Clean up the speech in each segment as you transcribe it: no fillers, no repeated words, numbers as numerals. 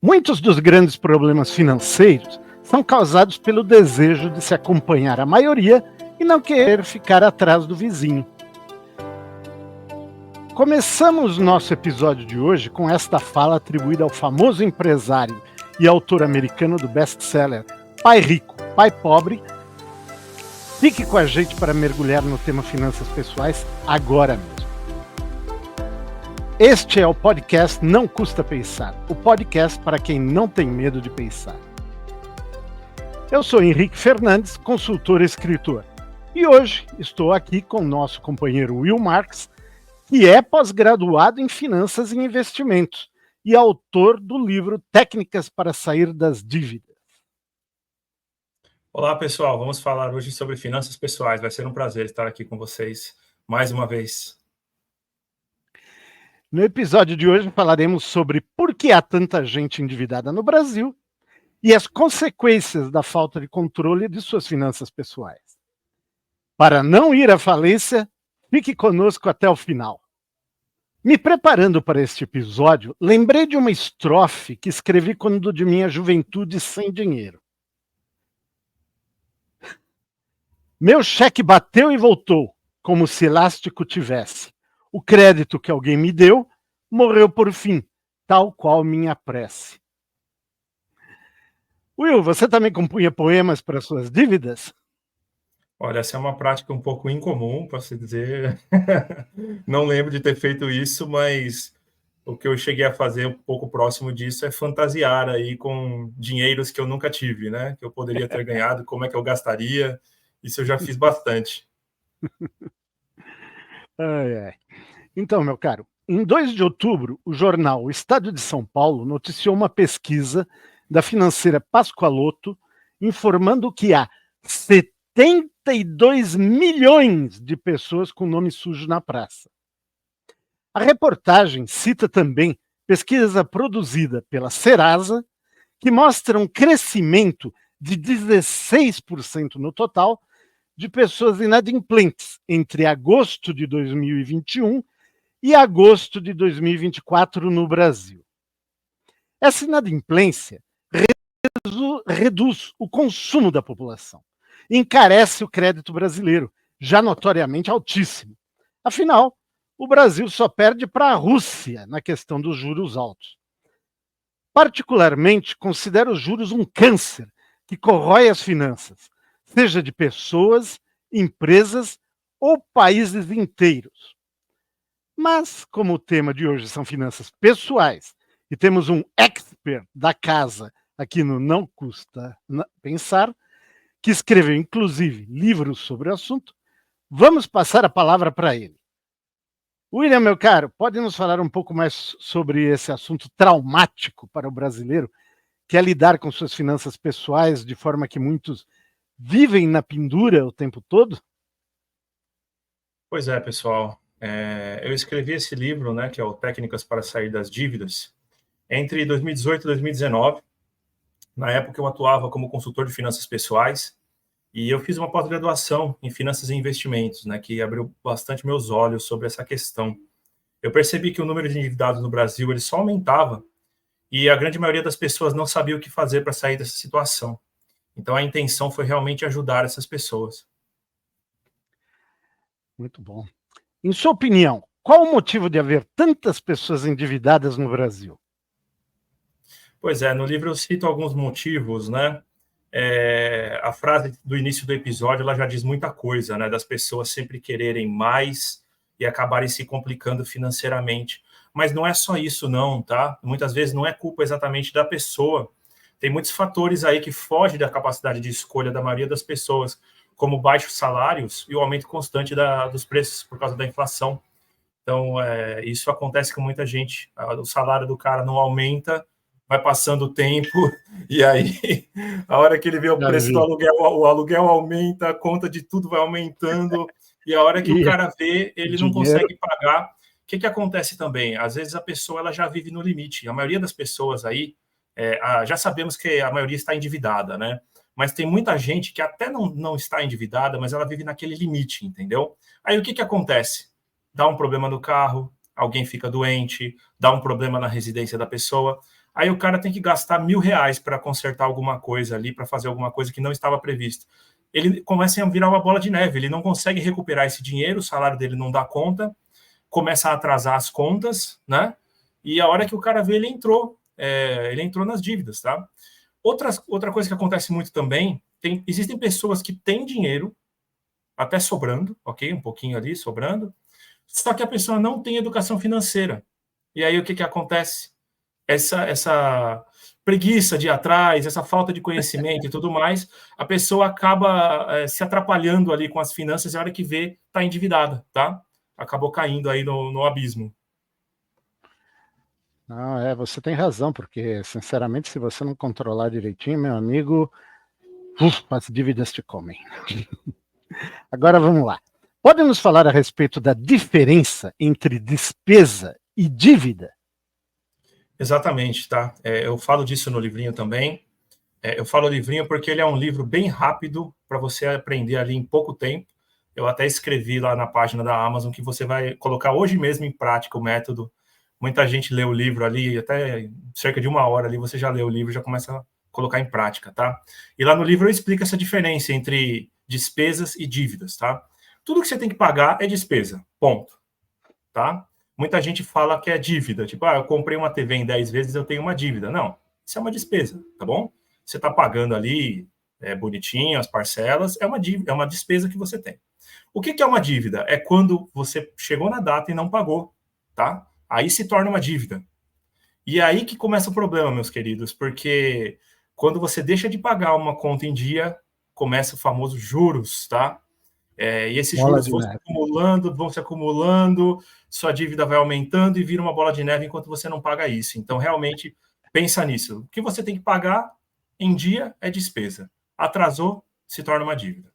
Muitos dos grandes problemas financeiros são causados pelo desejo de se acompanhar a maioria e não querer ficar atrás do vizinho. Começamos nosso episódio de hoje com esta fala atribuída ao famoso empresário e autor americano do best-seller Pai Rico, Pai Pobre. Fique com a gente para mergulhar no tema finanças pessoais agora mesmo. Este é o podcast Não Custa Pensar, o podcast para quem não tem medo de pensar. Eu sou Henrique Fernandes, consultor e escritor, e hoje estou aqui com nosso companheiro Will Marx, que é pós-graduado em Finanças e Investimentos e autor do livro Técnicas para Sair das Dívidas. Olá, pessoal. Vamos falar hoje sobre finanças pessoais. Vai ser um prazer estar aqui com vocês mais uma vez. No episódio de hoje falaremos sobre por que há tanta gente endividada no Brasil e as consequências da falta de controle de suas finanças pessoais. Para não ir à falência, fique conosco até o final. Me preparando para este episódio, lembrei de uma estrofe que escrevi quando de minha juventude sem dinheiro. Meu cheque bateu e voltou, como se elástico tivesse. O crédito que alguém me deu morreu por fim, tal qual minha prece. Will, você também compunha poemas para suas dívidas? Olha, essa é uma prática um pouco incomum, posso dizer. Não lembro de ter feito isso, mas o que eu cheguei a fazer um pouco próximo disso é fantasiar aí com dinheiros que eu nunca tive, né? Que eu poderia ter ganhado, como é que eu gastaria. Isso eu já fiz bastante. Então, meu caro, em 2 de outubro, o jornal O Estado de São Paulo noticiou uma pesquisa da financeira Pascoaloto informando que há 72 milhões de pessoas com nome sujo na praça. A reportagem cita também pesquisa produzida pela Serasa, que mostra um crescimento de 16% no total de pessoas inadimplentes entre agosto de 2021 e agosto de 2024 no Brasil. Essa inadimplência reduz o consumo da população, encarece o crédito brasileiro, já notoriamente altíssimo. Afinal, o Brasil só perde para a Rússia na questão dos juros altos. Particularmente, considero os juros um câncer que corrói as finanças, seja de pessoas, empresas ou países inteiros. Mas, como o tema de hoje são finanças pessoais e temos um expert da casa aqui no Não Custa Pensar, que escreveu inclusive livros sobre o assunto, vamos passar a palavra para ele. William, meu caro, pode nos falar um pouco mais sobre esse assunto traumático para o brasileiro, que é lidar com suas finanças pessoais de forma que muitos vivem na pendura o tempo todo? Pois é, pessoal. Eu escrevi esse livro, né, que é o Técnicas para Sair das Dívidas, entre 2018 e 2019. Na época, eu atuava como consultor de finanças pessoais e eu fiz uma pós-graduação em finanças e investimentos, né, que abriu bastante meus olhos sobre essa questão. Eu percebi que o número de endividados no Brasil ele só aumentava e a grande maioria das pessoas não sabia o que fazer para sair dessa situação. Então, a intenção foi realmente ajudar essas pessoas. Muito bom. Em sua opinião, qual o motivo de haver tantas pessoas endividadas no Brasil? Pois é, no livro eu cito alguns motivos, né? A frase do início do episódio, ela já diz muita coisa, né? Das pessoas sempre quererem mais e acabarem se complicando financeiramente. Mas não é só isso, não, tá? Muitas vezes não é culpa exatamente da pessoa. Tem muitos fatores aí que fogem da capacidade de escolha da maioria das pessoas, como baixos salários e o aumento constante dos preços por causa da inflação. Então, isso acontece com muita gente. O salário do cara não aumenta, vai passando o tempo, e aí, a hora que ele vê o preço do aluguel, o aluguel aumenta, a conta de tudo vai aumentando, e a hora que o cara vê, ele não consegue pagar. O que acontece também? Às vezes a pessoa ela já vive no limite. A maioria das pessoas aí, já sabemos que a maioria está endividada, né? Mas tem muita gente que até não está endividada, mas ela vive naquele limite, entendeu? Aí o que acontece? Dá um problema no carro, alguém fica doente, dá um problema na residência da pessoa. Aí o cara tem que gastar R$ 1.000 para consertar alguma coisa ali, para fazer alguma coisa que não estava previsto. Ele começa a virar uma bola de neve, ele não consegue recuperar esse dinheiro, o salário dele não dá conta, começa a atrasar as contas, né? E a hora que o cara vê, ele entrou nas dívidas, tá? Outra coisa que acontece muito também, existem pessoas que têm dinheiro, até sobrando, ok? Um pouquinho ali, sobrando, só que a pessoa não tem educação financeira. E aí o que acontece? Essa preguiça de ir atrás, essa falta de conhecimento e tudo mais, a pessoa acaba se atrapalhando ali com as finanças e a hora que vê, está endividada, tá? Acabou caindo aí no abismo. Não, você tem razão, porque, sinceramente, se você não controlar direitinho, meu amigo, as dívidas te comem. Agora vamos lá. Pode nos falar a respeito da diferença entre despesa e dívida? Exatamente, tá? Eu falo disso no livrinho também. Eu falo livrinho porque ele é um livro bem rápido para você aprender ali em pouco tempo. Eu até escrevi lá na página da Amazon que você vai colocar hoje mesmo em prática o método. Muita gente lê o livro ali, até cerca de 1 hora ali você já lê o livro e já começa a colocar em prática, tá? E lá no livro eu explico essa diferença entre despesas e dívidas, tá? Tudo que você tem que pagar é despesa, ponto, tá? Muita gente fala que é dívida, tipo, eu comprei uma TV em 10 vezes, eu tenho uma dívida. Não, isso é uma despesa, tá bom? Você está pagando ali bonitinho as parcelas, é uma dívida, é uma despesa que você tem. O que é uma dívida? É quando você chegou na data e não pagou, tá? Aí se torna uma dívida. E é aí que começa o problema, meus queridos, porque quando você deixa de pagar uma conta em dia, começa o famoso juros, tá? E esses Bola juros de neve. vão se acumulando, sua dívida vai aumentando e vira uma bola de neve enquanto você não paga isso. Então, realmente, pensa nisso. O que você tem que pagar em dia é despesa. Atrasou, se torna uma dívida.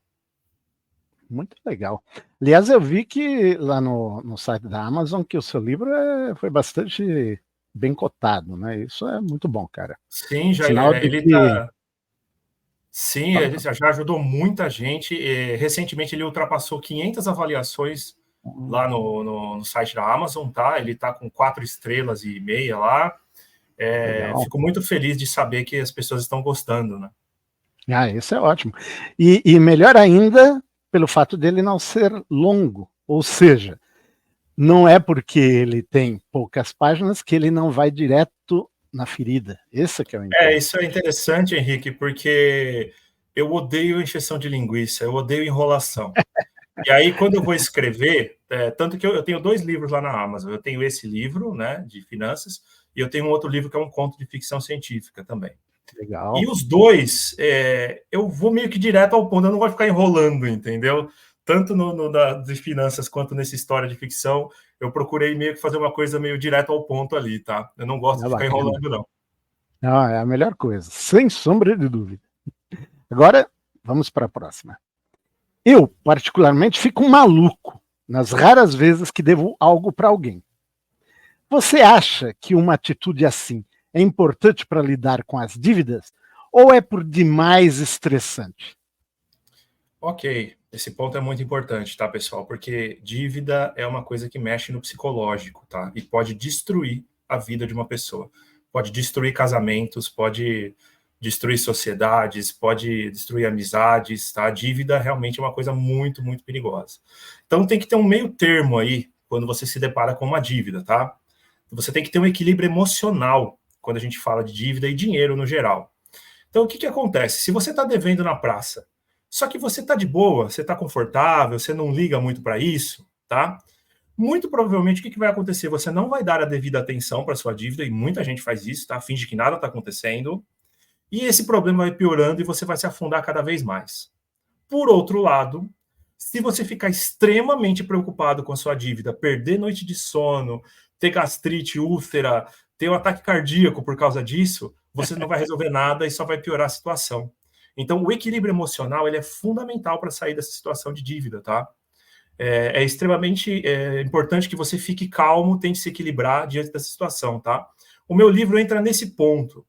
Muito legal. Aliás, eu vi que lá no site da Amazon que o seu livro foi bastante bem cotado, né? Isso é muito bom, cara. Sim, Sinal de ele que. está. Sim, Fala, ele fala. já ajudou muita gente. Recentemente, ele ultrapassou 500 avaliações lá no site da Amazon, tá? Ele está com 4,5 estrelas lá. Legal. Fico muito feliz de saber que as pessoas estão gostando, né? Ah, isso é ótimo. E melhor ainda, pelo fato dele não ser longo. Ou seja, não é porque ele tem poucas páginas que ele não vai direto na ferida. Esse que é o Isso é interessante. interessante, Henrique, porque eu odeio encheção de linguiça, eu odeio enrolação. E aí, quando eu vou escrever, tanto que eu tenho 2 livros lá na Amazon. Eu tenho esse livro, né, de finanças, e eu tenho um outro livro que é um conto de ficção científica também. E Legal. os dois, eu vou meio que direto ao ponto, eu não vou ficar enrolando, entendeu? Tanto de finanças quanto nessa história de ficção, eu procurei meio que fazer uma coisa meio direto ao ponto ali, tá? Eu não gosto É de ficar bacana. enrolando, não. Não, é a melhor coisa, sem sombra de dúvida. Agora, vamos para a próxima. Eu, particularmente, fico maluco nas raras vezes que devo algo para alguém. Você acha que uma atitude assim é importante para lidar com as dívidas ou é por demais estressante? Ok, esse ponto é muito importante, tá, pessoal? Porque dívida é uma coisa que mexe no psicológico, tá? E pode destruir a vida de uma pessoa. Pode destruir casamentos, pode destruir sociedades, pode destruir amizades, tá? A dívida realmente é uma coisa muito, muito perigosa. Então tem que ter um meio termo aí quando você se depara com uma dívida, tá? Você tem que ter um equilíbrio emocional quando a gente fala de dívida e dinheiro no geral. Então, o que acontece? Se você está devendo na praça, só que você está de boa, você está confortável, você não liga muito para isso, tá? Muito provavelmente, o que vai acontecer? Você não vai dar a devida atenção para sua dívida, e muita gente faz isso, tá? Finge que nada está acontecendo, e esse problema vai piorando e você vai se afundar cada vez mais. Por outro lado, se você ficar extremamente preocupado com a sua dívida, perder noite de sono, ter gastrite, úlcera, ter um ataque cardíaco por causa disso, você não vai resolver nada e só vai piorar a situação. Então, o equilíbrio emocional ele é fundamental para sair dessa situação de dívida, tá? É extremamente importante que você fique calmo, tente se equilibrar diante dessa situação, tá? O meu livro entra nesse ponto.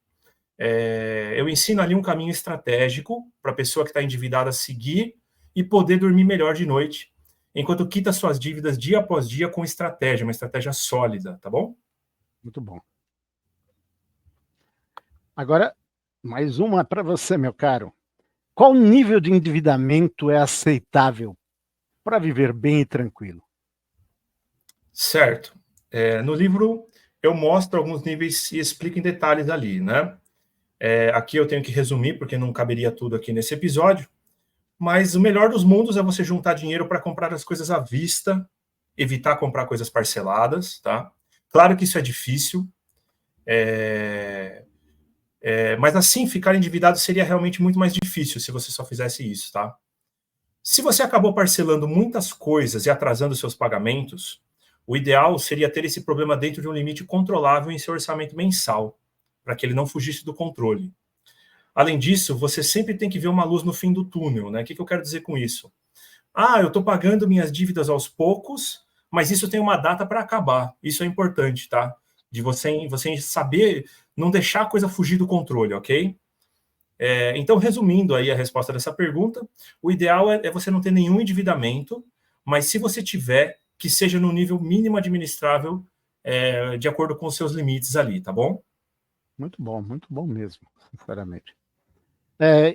Eu ensino ali um caminho estratégico para a pessoa que está endividada seguir e poder dormir melhor de noite, enquanto quita suas dívidas dia após dia com estratégia, uma estratégia sólida, tá bom? Muito bom. Agora, mais uma para você, meu caro. Qual nível de endividamento é aceitável para viver bem e tranquilo? Certo. No livro eu mostro alguns níveis e explico em detalhes ali, né? Aqui eu tenho que resumir, porque não caberia tudo aqui nesse episódio, mas o melhor dos mundos é você juntar dinheiro para comprar as coisas à vista, evitar comprar coisas parceladas, tá? Claro que isso é difícil, mas assim, ficar endividado seria realmente muito mais difícil se você só fizesse isso, tá? Se você acabou parcelando muitas coisas e atrasando seus pagamentos, o ideal seria ter esse problema dentro de um limite controlável em seu orçamento mensal, para que ele não fugisse do controle. Além disso, você sempre tem que ver uma luz no fim do túnel, né? O que eu quero dizer com isso? Eu estou pagando minhas dívidas aos poucos, mas isso tem uma data para acabar. Isso é importante, tá? De você saber não deixar a coisa fugir do controle, ok? Então, resumindo aí a resposta dessa pergunta, o ideal é você não ter nenhum endividamento, mas se você tiver, que seja no nível mínimo administrável, de acordo com os seus limites ali, tá bom? Muito bom mesmo, sinceramente.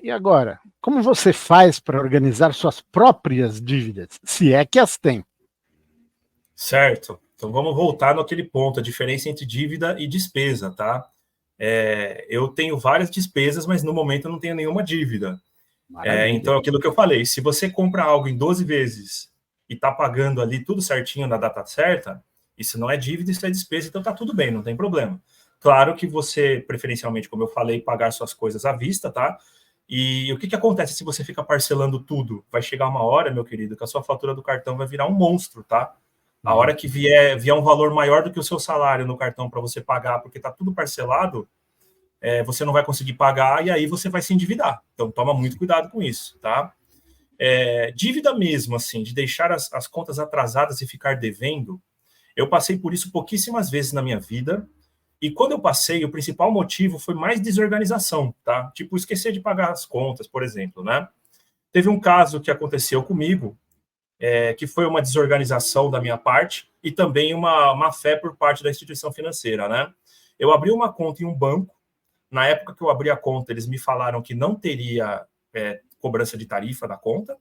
E agora, como você faz para organizar suas próprias dívidas, se é que as tem? Certo. Então vamos voltar naquele ponto, a diferença entre dívida e despesa, tá? Eu tenho várias despesas, mas no momento eu não tenho nenhuma dívida. Maravilha. Então, aquilo que eu falei, se você compra algo em 12 vezes e está pagando ali tudo certinho na data certa, isso não é dívida, isso é despesa, então tá tudo bem, não tem problema. Claro que você, preferencialmente, como eu falei, pagar suas coisas à vista, tá? E o que acontece se você fica parcelando tudo? Vai chegar uma hora, meu querido, que a sua fatura do cartão vai virar um monstro, tá? A hora que vier um valor maior do que o seu salário no cartão para você pagar, porque tá tudo parcelado, você não vai conseguir pagar e aí você vai se endividar. Então, toma muito cuidado com isso, tá? Dívida mesmo, assim, de deixar as contas atrasadas e ficar devendo, eu passei por isso pouquíssimas vezes na minha vida. E quando eu passei, o principal motivo foi mais desorganização, tá? Tipo, esquecer de pagar as contas, por exemplo, né? Teve um caso que aconteceu comigo, que foi uma desorganização da minha parte e também uma má fé por parte da instituição financeira, né? Eu abri uma conta em um banco. Na época que eu abri a conta, eles me falaram que não teria cobrança de tarifa da conta.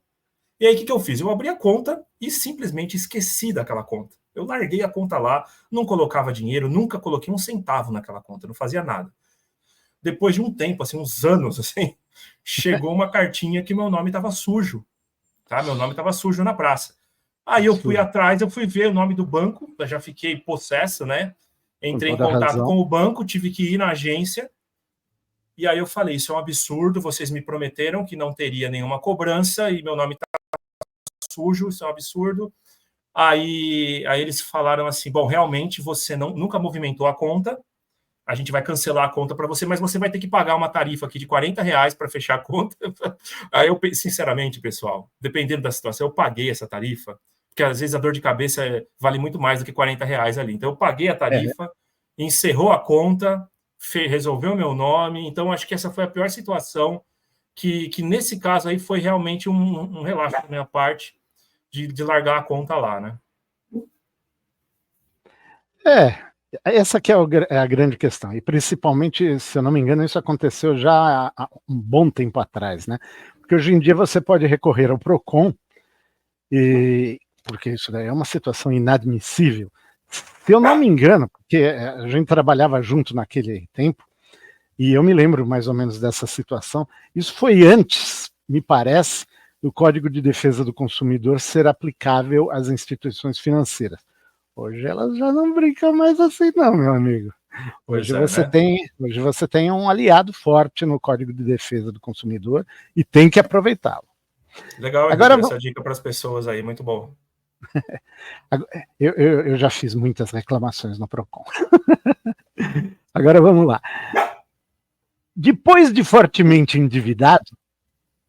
E aí, o que eu fiz? Eu abri a conta e simplesmente esqueci daquela conta. Eu larguei a conta lá, não colocava dinheiro, nunca coloquei um centavo naquela conta, não fazia nada. Depois de um tempo, assim, uns anos, assim, chegou uma cartinha que meu nome estava sujo, tá? Meu nome estava sujo na praça. Aí eu fui atrás, eu fui ver o nome do banco, eu já fiquei possesso, né? Entrei em contato com o banco, tive que ir na agência. E aí eu falei, isso é um absurdo, vocês me prometeram que não teria nenhuma cobrança e meu nome está sujo, isso é um absurdo. Aí eles falaram assim, bom, realmente você nunca movimentou a conta, a gente vai cancelar a conta para você, mas você vai ter que pagar uma tarifa aqui de R$ 40 para fechar a conta. Aí eu, sinceramente, pessoal, dependendo da situação, eu paguei essa tarifa, porque às vezes a dor de cabeça vale muito mais do que R$ 40 ali. Então eu paguei a tarifa, encerrou a conta, resolveu meu nome, então acho que essa foi a pior situação, que nesse caso aí foi realmente um relaxo da minha parte de largar a conta lá, né? Essa que é a grande questão, e principalmente, se eu não me engano, isso aconteceu já há um bom tempo atrás, né? Porque hoje em dia você pode recorrer ao PROCON, porque isso daí é uma situação inadmissível. Se eu não me engano, porque a gente trabalhava junto naquele tempo, e eu me lembro mais ou menos dessa situação, isso foi antes, me parece, do Código de Defesa do Consumidor ser aplicável às instituições financeiras. Hoje elas já não brincam mais assim, não, meu amigo. Hoje você tem um aliado forte no Código de Defesa do Consumidor e tem que aproveitá-lo. Legal, agora essa dica para as pessoas aí, muito bom. Eu já fiz muitas reclamações no PROCON. Agora vamos lá. Depois de fortemente endividado,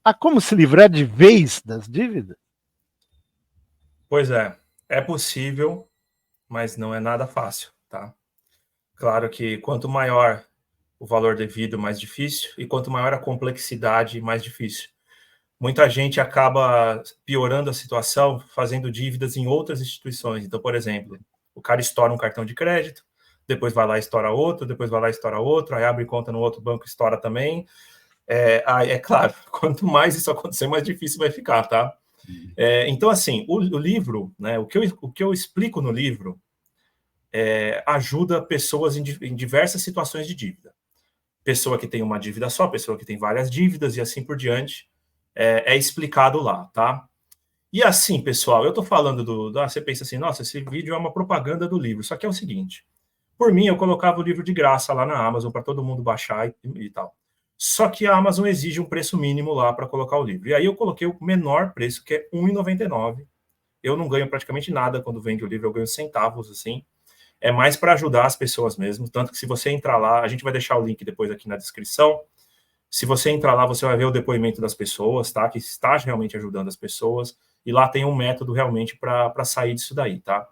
há como se livrar de vez das dívidas? Pois é possível, mas não é nada fácil, tá? Claro que quanto maior o valor devido, mais difícil, e quanto maior a complexidade, mais difícil. Muita gente acaba piorando a situação fazendo dívidas em outras instituições. Então, por exemplo, o cara estoura um cartão de crédito, depois vai lá e estoura outro, depois vai lá e estoura outro, aí abre conta no outro banco e estoura também. É claro, quanto mais isso acontecer, mais difícil vai ficar, tá? Então, assim, o livro, né, o que eu explico no livro ajuda pessoas em diversas situações de dívida. Pessoa que tem uma dívida só, pessoa que tem várias dívidas e assim por diante, é explicado lá, tá? E assim, pessoal, eu tô falando você pensa assim, nossa, esse vídeo é uma propaganda do livro. Só que é o seguinte, por mim, eu colocava o livro de graça lá na Amazon para todo mundo baixar e tal. Só que a Amazon exige um preço mínimo lá para colocar o livro. E aí eu coloquei o menor preço, que é R$1,99. Eu não ganho praticamente nada quando vende o livro, eu ganho centavos, assim. É mais para ajudar as pessoas mesmo. Tanto que se você entrar lá, a gente vai deixar o link depois aqui na descrição. Se você entrar lá, você vai ver o depoimento das pessoas, tá? Que está realmente ajudando as pessoas. E lá tem um método realmente para sair disso daí, tá?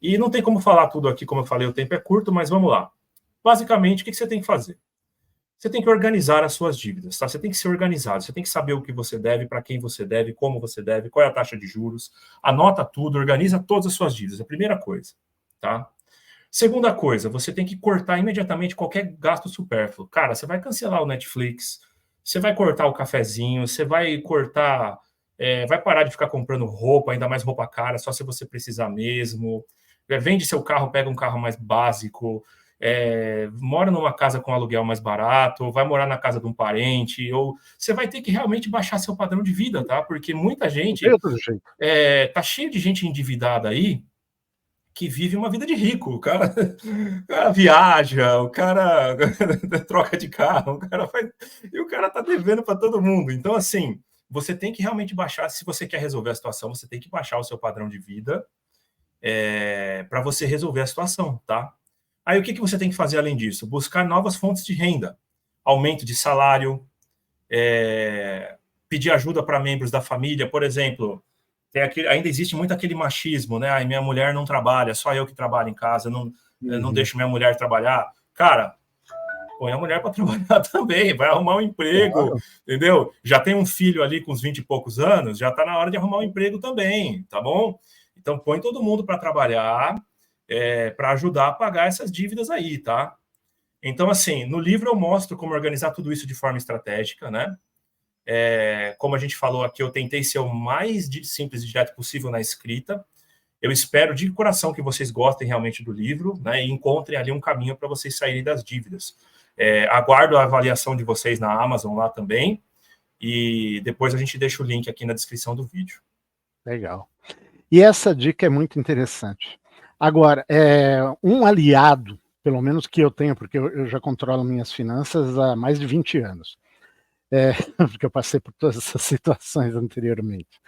E não tem como falar tudo aqui, como eu falei, o tempo é curto, mas vamos lá. Basicamente, o que você tem que fazer? Você tem que organizar as suas dívidas, tá? Você tem que ser organizado, você tem que saber o que você deve, para quem você deve, como você deve, qual é a taxa de juros. Anota tudo, organiza todas as suas dívidas, é a primeira coisa, tá? Segunda coisa, você tem que cortar imediatamente qualquer gasto supérfluo. Cara, você vai cancelar o Netflix, você vai cortar o cafezinho, você vai cortar, vai parar de ficar comprando roupa, ainda mais roupa cara, só se você precisar mesmo. Vende seu carro, pega um carro mais básico, mora numa casa com aluguel mais barato, ou vai morar na casa de um parente, ou você vai ter que realmente baixar seu padrão de vida, tá? Porque muita gente tá cheio de gente endividada aí que vive uma vida de rico. O cara viaja, o cara troca de carro, e o cara tá devendo para todo mundo. Então, assim, você tem que realmente baixar, se você quer resolver a situação, você tem que baixar o seu padrão de vida para você resolver a situação, tá? Aí o que você tem que fazer além disso? Buscar novas fontes de renda, aumento de salário, pedir ajuda para membros da família, por exemplo. Ainda existe muito aquele machismo, né? Ai, minha mulher não trabalha, só eu que trabalho em casa, eu não deixo minha mulher trabalhar. Cara, põe a mulher para trabalhar também, vai arrumar um emprego, claro. Entendeu? Já tem um filho ali com uns 20 e poucos anos, já está na hora de arrumar um emprego também, tá bom? Então, põe todo mundo para trabalhar, para ajudar a pagar essas dívidas aí, tá? Então, assim, no livro eu mostro como organizar tudo isso de forma estratégica, né? Como a gente falou aqui, eu tentei ser o mais simples e direto possível na escrita. Eu espero de coração que vocês gostem realmente do livro, né, e encontrem ali um caminho para vocês saírem das dívidas. Aguardo a avaliação de vocês na Amazon lá também, e depois a gente deixa o link aqui na descrição do vídeo. Legal. E essa dica é muito interessante. Agora, um aliado, pelo menos que eu tenho, porque eu já controlo minhas finanças há mais de 20 anos, porque eu passei por todas essas situações anteriormente.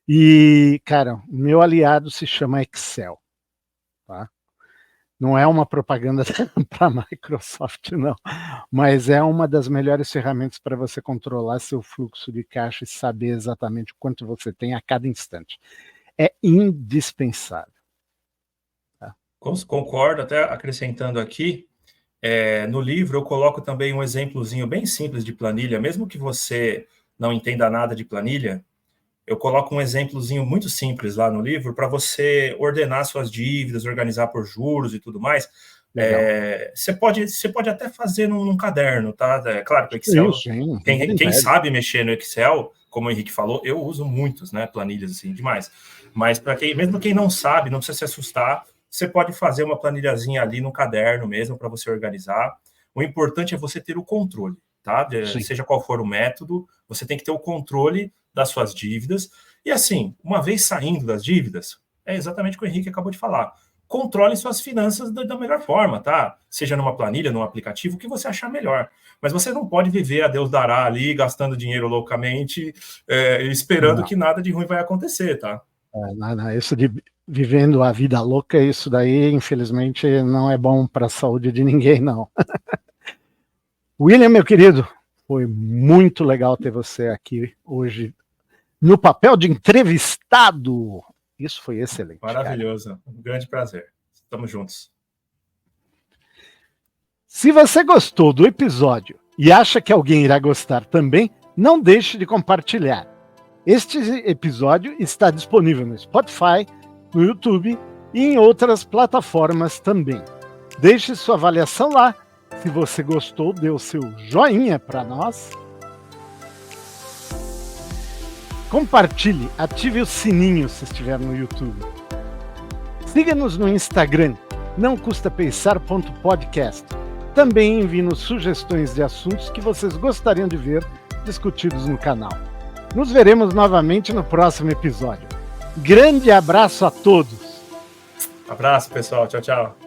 E, cara, meu aliado se chama Excel, tá? Não é uma propaganda para a Microsoft, não, mas é uma das melhores ferramentas para você controlar seu fluxo de caixa e saber exatamente o quanto você tem a cada instante. É indispensável. Tá? Concordo, até acrescentando aqui, no livro eu coloco também um exemplozinho bem simples de planilha, mesmo que você não entenda nada de planilha, eu coloco um exemplozinho muito simples lá no livro para você ordenar suas dívidas, organizar por juros e tudo mais. Você pode até fazer num caderno, tá? Claro que o Excel, sim, quem sabe mexer no Excel, como o Henrique falou, eu uso muitos, né? Planilhas assim, demais. Mas mesmo quem não sabe, não precisa se assustar, você pode fazer uma planilhazinha ali no caderno mesmo para você organizar. O importante é você ter o controle, tá? Seja qual for o método, você tem que ter o controle das suas dívidas. E assim, uma vez saindo das dívidas, é exatamente o que o Henrique acabou de falar. Controle suas finanças da melhor forma, tá? Seja numa planilha, num aplicativo, o que você achar melhor. Mas você não pode viver a Deus dará ali, gastando dinheiro loucamente, esperando que nada de ruim vai acontecer, tá? Isso de vivendo a vida louca, isso daí, infelizmente, não é bom para a saúde de ninguém, não. William, meu querido, foi muito legal ter você aqui hoje no papel de entrevistado. Isso foi excelente. Maravilhoso, cara. Um grande prazer. Estamos juntos. Se você gostou do episódio e acha que alguém irá gostar também, não deixe de compartilhar. Este episódio está disponível no Spotify, no YouTube e em outras plataformas também. Deixe sua avaliação lá. Se você gostou, dê o seu joinha para nós. Compartilhe, ative o sininho se estiver no YouTube. Siga-nos no Instagram, nãocustapensar.podcast. Também envie-nos sugestões de assuntos que vocês gostariam de ver discutidos no canal. Nos veremos novamente no próximo episódio. Grande abraço a todos! Abraço, pessoal. Tchau, tchau.